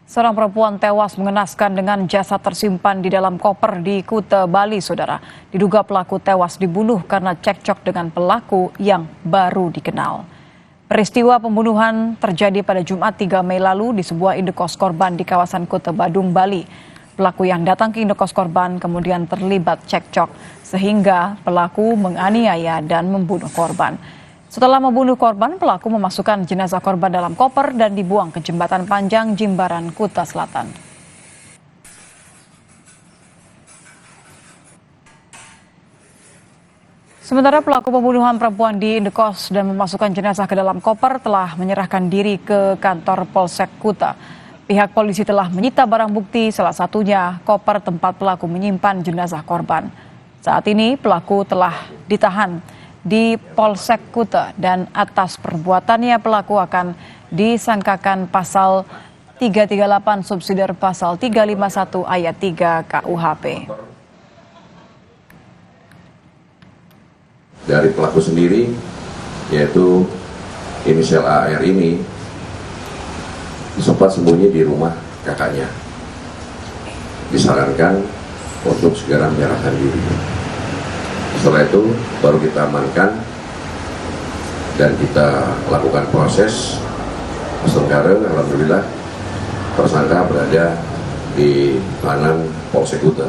Seorang perempuan tewas mengenaskan dengan jasad tersimpan di dalam koper di Kuta, Bali, saudara. Diduga pelaku tewas dibunuh karena cekcok dengan pelaku yang baru dikenal. Peristiwa pembunuhan terjadi pada Jumat 3 Mei lalu di sebuah indekos korban di kawasan Kuta Badung, Bali. Pelaku yang datang ke indekos korban kemudian terlibat cekcok sehingga pelaku menganiaya dan membunuh korban. Setelah membunuh korban, pelaku memasukkan jenazah korban dalam koper dan dibuang ke jembatan panjang Jimbaran, Kuta Selatan. Sementara pelaku pembunuhan perempuan di indekos dan memasukkan jenazah ke dalam koper telah menyerahkan diri ke kantor Polsek Kuta. Pihak polisi telah menyita barang bukti, salah satunya koper tempat pelaku menyimpan jenazah korban. Saat ini pelaku telah ditahan di Polsek Kuta dan atas perbuatannya pelaku akan disangkakan pasal 338 subsidiar pasal 351 ayat 3 KUHP. Dari pelaku sendiri, yaitu inisial AR ini, sempat sembunyi di rumah kakaknya. Disarankan untuk segera menyerahkan diri. Setelah itu baru kita amankan dan kita lakukan proses. Sekarang alhamdulillah tersangka berada di tahanan Polsek Kuta.